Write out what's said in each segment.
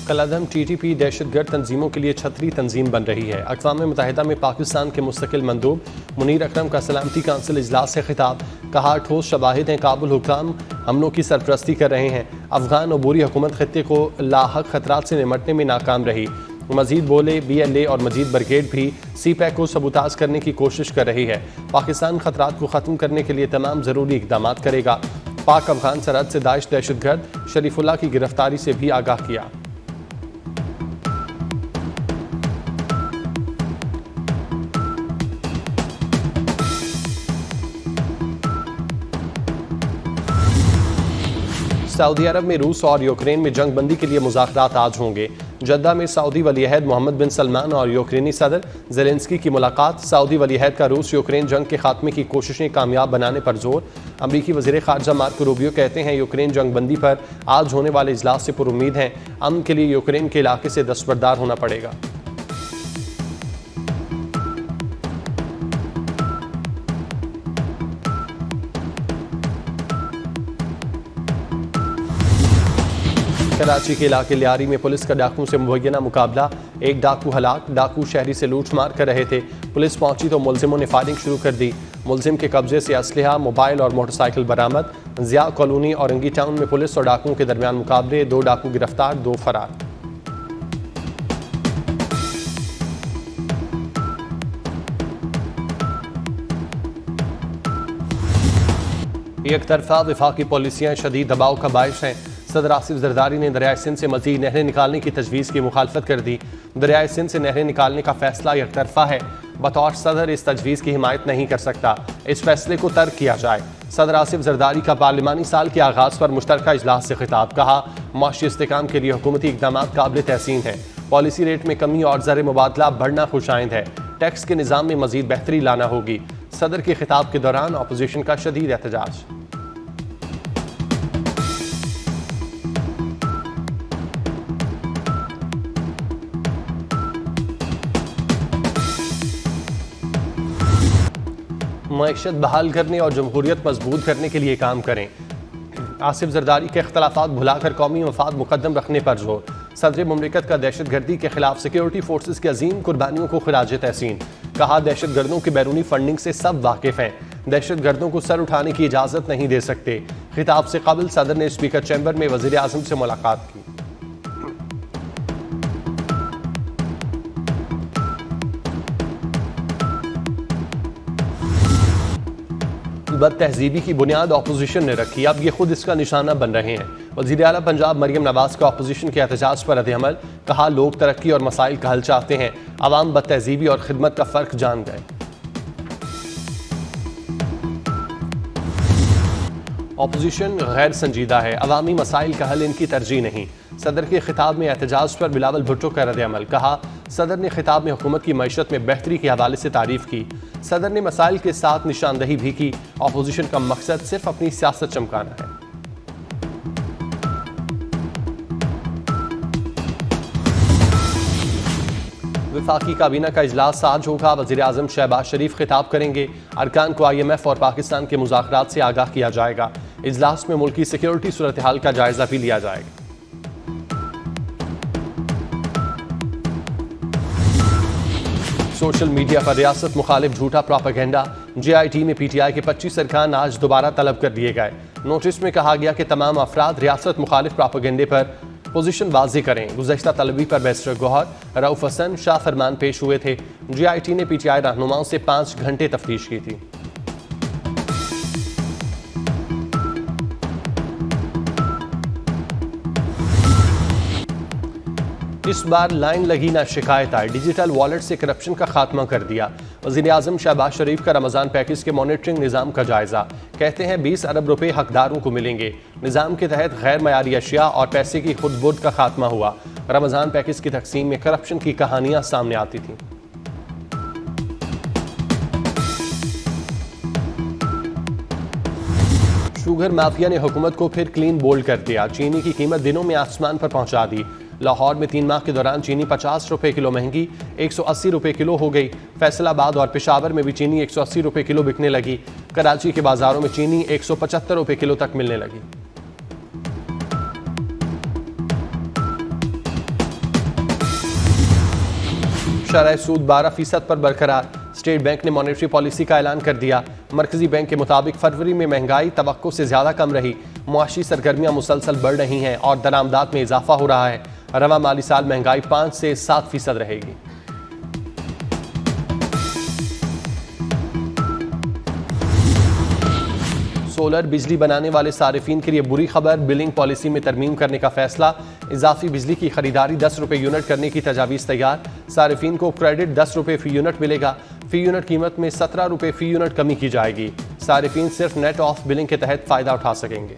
कलअदम TTP दहशतगर्द तंजीमों के लिए छतरी तंजीम बन रही है। अक़वाम मुत्तहिदा में पाकिस्तान के मुस्तकिल मंदूब मुनीर अकरम का सलामती काउंसिल इजलास से खिताब। कहा, ठोस शवाहिद हैं, काबुल हुक्काम हमलों की सरपरस्ती कर रहे हैं। अफगान अबूरी हुकूमत खत्ते को लाहक खतरात से निमटने में नाकाम रही। मजीद बोले, BLA और मजीद ब्रिगेड भी CPEC को सबूताज करने की कोशिश कर रही है। पाकिस्तान खतरात को ख़त्म करने के लिए तमाम ज़रूरी इक़दाम करेगा। पाक अफगान सरहद से दाइश दहशतगर्द शरीफुल्लाह की गिरफ्तारी से भी आगाह किया। सऊदी अरब में रूस और यूक्रेन में जंग बंदी के लिए मुज़ाकरात आज होंगे। जद्दा में सऊदी वलीअहद मोहम्मद बिन सलमान और यूक्रेनी सदर ज़ेलेंस्की की मुलाकात। सऊदी वलीअहद का रूस यूक्रेन जंग के खात्मे की कोशिशें कामयाब बनाने पर जोर। अमरीकी वज़ीर ख़ारजा मार्को रूबियो कहते हैं, यूक्रेन जंग बंदी पर आज होने वाले इजलास से पुरुम्मीद हैं। अमन के लिए यूक्रेन के इलाके से दस्तबरदार होना पड़ेगा। कराची के इलाके लियारी में पुलिस का डाकुओं से मुबैना मुकाबला। एक डाकू हलाक। डाकू शहरी से लूट मार कर रहे थे। पुलिस पहुंची तो मुलजिमों ने फायरिंग शुरू कर दी। मुलजिम के कब्जे से असलहा, मोबाइल और मोटरसाइकिल बरामद। जिया कॉलोनी औरंगी टाउन में पुलिस और डाकुओं के दरमियान मुकाबले। 2 डाकू गिरफ्तार, 2 फरार। एक तरफा वफाकी पॉलिसियाँ शदीद दबाव का बायस हैं। सदर आसिफ जरदारी ने दरियाए सिंध से मजीद नहरें निकालने की तजवीज़ की मुखालफत कर दी। दरियाए सिंध से नहरें निकालने का फैसला एक तरफा है। बतौर सदर इस तजवीज़ की हिमायत नहीं कर सकता। इस फैसले को तर्क किया जाए। सदर आसिफ जरदारी का पार्लिमानी साल के आगाज़ पर मुश्तरका इजलास से खिताब। कहा, मौशी इस्तेकाम के लिए हुकूमती इक़दाम काबिल तहसीन है। पॉलिसी रेट में कमी और ज़र मुबादला बढ़ना खुशाइंद है। टैक्स के निज़ाम में मजीद बेहतरी लाना होगी। सदर के खिताब के दौरान अपोजिशन का शदीद एहतजाज। मईशत बहाल करने और जमहूरियत मजबूत करने के लिए काम करें। आसिफ जरदारी के इख्तलाफात भुलाकर कौमी मफाद मुकद्दम रखने पर जोर। सदर मुमलिकत का दहशतगर्दी के खिलाफ सिक्योरिटी फोर्सेस की अजीम कुर्बानियों को खिराज तहसीन। कहा, दहशतगर्दों की बैरूनी फंडिंग से सब वाकिफ हैं। दहशतगर्दों को सर उठाने की इजाज़त नहीं दे सकते। खिताब से कबल सदर ने स्पीकर चैम्बर में वज़ीर आज़म से मुलाकात की। बद तहजीबी की बुनियाद अपोजिशन ने रखी, अब ये खुद इसका निशाना बन रहे हैं। वज़ीर आला पंजाब मरियम नवाज का अपोजिशन के एहतजाज पर रद्द-ए-अमल। कहा, लोग तरक्की और मसाइल का हल चाहते हैं। अवाम बद तहजीबी और खिदमत का फ़र्क जान गए। अपोजिशन गैर संजीदा है। अवामी मसाइल का हल इनकी तरजीह नहीं। सदर के खिताब में एहतजाज पर बिलावल भुट्टो का रद्द-ए-अमल। कहा, सदर ने खिताब में हुकूमत की मईशत में बेहतरी के हवाले से तारीफ की। सदर ने मसाइल के साथ निशानदही भी की। अपोजिशन का मकसद सिर्फ अपनी सियासत चमकाना है। वफाकी काबीना का इजलास आज होगा। वज़ीर आज़म शहबाज शरीफ खिताब करेंगे। अरकान को IMF और पाकिस्तान के मुज़ाकरात से आगाह किया जाएगा। इजलास में मुल्क की सिक्योरिटी सूरत हाल का जायजा भी लिया जाएगा। सोशल मीडिया पर रियासत मुखालिफ झूठा प्रोपेगेंडा। JIT में PTI के 25 अरकान आज दोबारा तलब कर लिए गए। नोटिस में कहा गया कि तमाम अफराद रियासत मुखालिफ प्रोपेगेंडे पर पोजीशन वाज़ेह करें। गुज़श्ता तलबी पर बैरिस्टर गौहर, रऊफ हसन, शाह फरमान पेश हुए थे। JIT ने PTI रहनुमाओं से 5 घंटे तफ्तीश की थी। इस बार लाइन लगी ना शिकायत आई। डिजिटल वॉलेट से करप्शन का खात्मा कर दिया। वज़ीर आज़म शहबाज शरीफ का रमज़ान पैकेज के मॉनिटरिंग निज़ाम का जायज़ा। कहते हैं 20 अरब रुपए हकदारों को मिलेंगे। निज़ाम के तहत गैर मयारी अशिया और पैसे की खुद बुर्द का खात्मा हुआ। रमज़ान पैकेज की तकसीम में करप्शन की कहानियां सामने आती थीं। शुगर माफिया ने हुकूमत को फिर क्लीन बोल्ड कर दिया। चीनी की कीमत दिनों में आसमान पर पहुंचा दी। लाहौर में 3 माह के दौरान चीनी 50 रुपए किलो महंगी 180 रुपए किलो हो गई। फैसलाबाद और पेशावर में भी चीनी 180 रुपए किलो बिकने लगी। कराची के बाजारों में चीनी 175 रुपए किलो तक मिलने लगी। शरह सूद 12% पर बरकरार। स्टेट बैंक ने मॉनेटरी पॉलिसी का ऐलान कर दिया। मरकजी बैंक के मुताबिक फरवरी में महंगाई तवक्को से ज्यादा कम रही। मुआशी सरगर्मियां मुसलसल बढ़ रही हैं और दरामदात में इजाफा हो रहा है। रवा माली साल महंगाई 5 से 7% रहेगी। सोलर बिजली बनाने वाले सारिफीन के लिए बुरी खबर, बिलिंग पॉलिसी में तरमीम करने का फैसला। इजाफी बिजली की खरीदारी 10 रुपये यूनिट करने की तजावीज़ तैयार। सारिफीन को क्रेडिट 10 रुपये फी यूनिट मिलेगा। फी यूनिट कीमत में 17 रुपये फी यूनिट कमी की जाएगी। सारिफीन सिर्फ नेट ऑफ बिलिंग के तहत फ़ायदा उठा सकेंगे।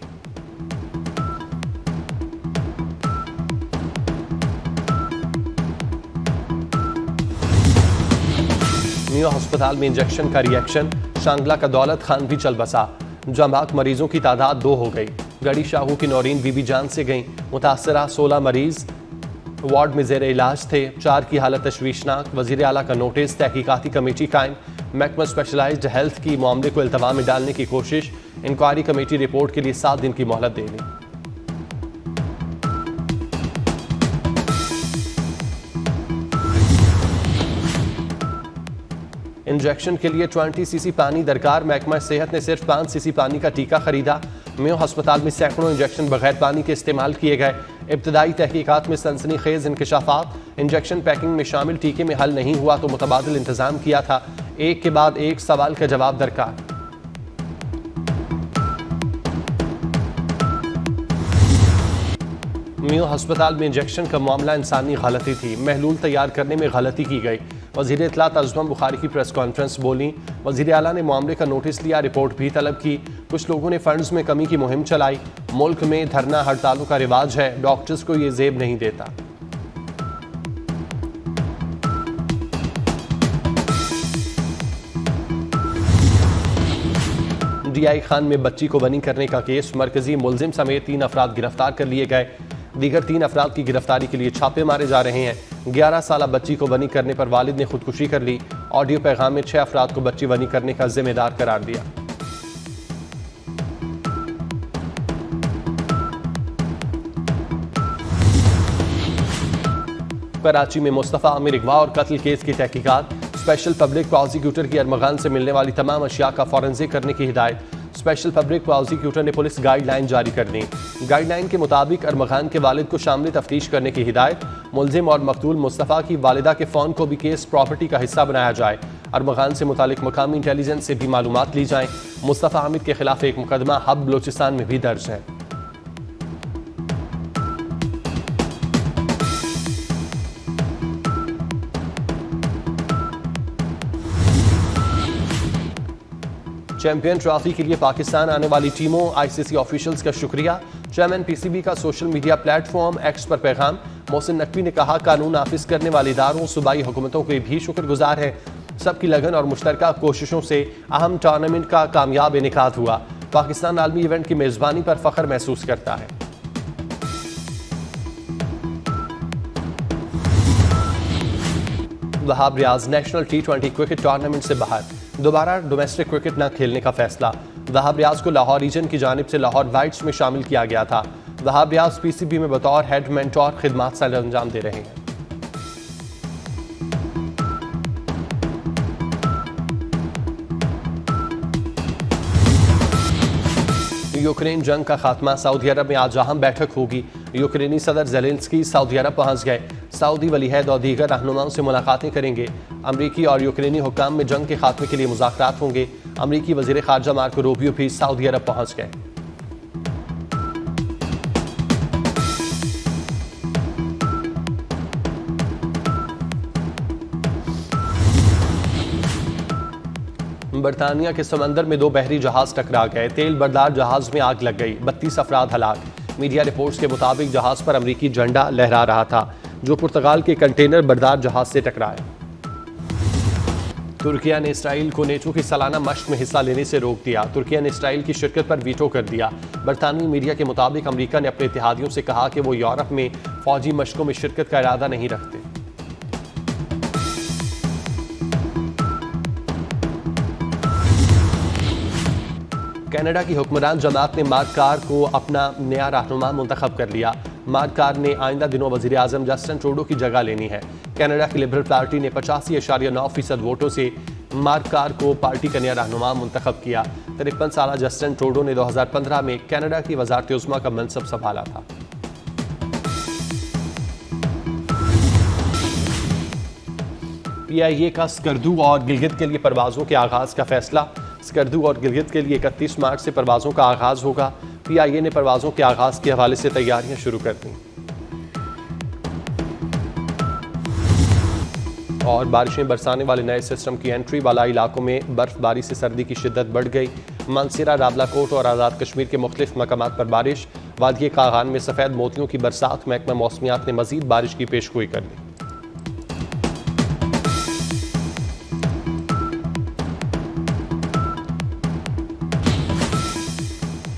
मियो अस्पताल में इंजेक्शन का रिएक्शन, शांगला का दौलत खान भी चल बसा। जमाक मरीजों की तादाद 2 हो गई। गड़ी शाहू की नौरीन बीबी जान से गई। मुतासरा 16 मरीज वार्ड में जेर इलाज थे। 4 की हालत तशवीशनाक। वजीर आला का नोटिस, तहकीकाती कमेटी कायम। महकमा स्पेशलाइज्ड हेल्थ की मामले को इल्तवा में डालने की कोशिश। इंक्वायरी कमेटी रिपोर्ट के लिए 7 दिन की मोहलत दे दी। इंजेक्शन के लिए 20 सीसी पानी दरकार। महकमा सेहत ने सिर्फ 5 सीसी पानी का टीका खरीदा। मेयो अस्पताल में सैकड़ों इंजेक्शन बगैर पानी के इस्तेमाल किए गए। इब्तदाई तहकीकात में सनसनीखेज इंकशाफात। इंजेक्शन पैकिंग में शामिल टीके में हल नहीं हुआ तो मुतबादिल इंतजाम किया था। एक के बाद एक सवाल का जवाब दरकार। मियो अस्पताल में इंजेक्शन का मामला इंसानी गलती थी। महलूल तैयार करने में गलती की गई। वज़ीर इत्तलात तर्जुमा बुखारी की प्रेस कॉन्फ्रेंस बोली। वज़ीर आला ने मामले का नोटिस लिया, रिपोर्ट भी तलब की। कुछ लोगों ने फंड्स में कमी की मुहिम चलाई। मुल्क में धरना हड़तालों का रिवाज है, डॉक्टर्स को ये जेब नहीं देता। DI खान में बच्ची को बनी करने का केस, मरकजी मुलजिम समेत 3 अफराद गिरफ्तार कर लिए गए। दीगर 3 अफराद की गिरफ्तारी के लिए छापे मारे जा रहे हैं। 11 साल बच्ची को बनी करने पर वालिद ने खुदकुशी कर ली। ऑडियो पैगाम में 6 अफराद को बच्ची बनी करने का जिम्मेदार करार दिया। कराची में मुस्तफ़ा आमिर अगवा और कत्ल केस की तहकीकात। स्पेशल पब्लिक प्रोसिक्यूटर की अरमगान से मिलने वाली तमाम अशिया का फॉरेंसिक करने की हिदायत। स्पेशल पब्लिक प्रोसिक्यूटर ने पुलिस गाइडलाइन जारी कर दी। गाइडलाइन के मुताबिक अरमगान के वालिद को शामिल तफ्तीश करने की हिदायत। मुलजिम और मकतूल मुस्तफ़ा की वालिदा के फ़ोन को भी केस प्रॉपर्टी का हिस्सा बनाया जाए। अरमगान से मुतालिक मकामी इंटेलिजेंस से भी मालूमात ली जाएं। मुस्तफ़ा हामिद के खिलाफ एक मुकदमा हब बलोचिस्तान में भी दर्ज है। चैंपियन ट्रॉफी के लिए पाकिस्तान आने वाली टीमों, ICC ऑफिशियल्स का शुक्रिया। चेयरमैन PCB का सोशल मीडिया प्लेटफॉर्म एक्स पर पैगाम। मोहसिन नकवी ने कहा, कानून नाफिज करने वाले इदारों, सूबाई हुकूमतों के भी शुक्रगुजार है। सबकी लगन और मुश्तरका कोशिशों से अहम टूर्नामेंट का कामयाब इनेकाद हुआ। पाकिस्तान आलमी इवेंट की मेज़बानी पर फख्र महसूस करता है। Wahab Riaz national T20 cricket tournament से बाहर। दोबारा डोमेस्टिक क्रिकेट न खेलने का फैसला। वहाब रियाज को लाहौर रीजन की जानिब से लाहौर वाइट्स में शामिल किया गया था। वहाब रियाज PCB में बतौर हेड मेंटोर खिदमात सर अंजाम दे रहे हैं। यूक्रेन जंग का खात्मा, सऊदी अरब में आज अहम बैठक होगी। यूक्रेनी सदर ज़ेलेंस्की सऊदी अरब पहुंच गए। सऊदी वलीअहद और दीगर रहनुमाओं से मुलाकातें करेंगे। अमरीकी और यूक्रेनी हुक्काम में जंग के खात्मे के लिए मुज़ाकरात होंगे। अमरीकी वज़ीर ख़ारजा मार्को रूबियो भी सऊदी अरब पहुंच गए। बरतानिया के समंदर में 2 बहरी जहाज टकरा गए। तेल बरदार जहाज में आग लग गई। 32 अफराद हलाक। मीडिया रिपोर्ट्स के मुताबिक जहाज पर अमरीकी झंडा लहरा रहा था जो पुर्तगाल के कंटेनर बरदार जहाज से टकराया। तुर्किया ने इसराइल को नेटो की सालाना मश्क में हिस्सा लेने से रोक दिया। तुर्किया ने इसराइल की शिरकत पर वीटो कर दिया। बरतानवी मीडिया के मुताबिक अमरीका ने अपने इत्तेहादियों से कहा कि वो यूरोप में फौजी मशकों में शिरकत का इरादा नहीं रखते। कनाडा की हुक्मरान जमात ने मार्क कार को अपना नया रहनुमा मुंतखब कर लिया। मार्क कार ने आइंदा दिनों वज़ीर आज़म जस्टिन ट्रूडो की जगह लेनी है। कनाडा की लिबरल पार्टी ने 85.9% वोटों से मार्क कार को पार्टी का नया रहनुमा मुंतखब किया। 53 साल जस्टिन ट्रूडो ने 2015 में कनाडा की वज़ारत उज़्मा का मनसब संभाला था। PIA का स्कर्दू और गिलगित के लिए परवाज़ों के आगाज़ का फैसला। स्कर्दू और गिलगित के लिए 31 मार्च से परवाज़ों का आगाज़ होगा। PIA ने परवाज़ों के आगाज़ के हवाले से तैयारियां शुरू कर दी। और बारिशें बरसाने वाले नए सिस्टम की एंट्री वाला इलाकों में बर्फबारी से सर्दी की शिद्दत बढ़ गई। मानसरा, रावलाकोट और आज़ाद कश्मीर के मुख्तलिफ मकामात पर बारिश। वादिये कागान में सफ़ेद मोतियों की बरसात। महकमा मौसमियात ने मज़ीद बारिश की पेशगोई कर दी।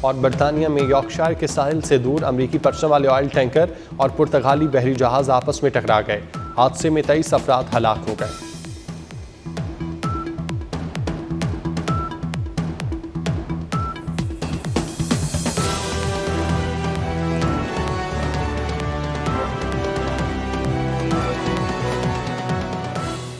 और बरतानिया में यॉर्कशायर के साहिल से दूर अमरीकी परचम वाले ऑयल टैंकर और पुर्तगाली बहरी जहाज आपस में टकरा गए। हादसे में 23 अफराद हलाक हो गए।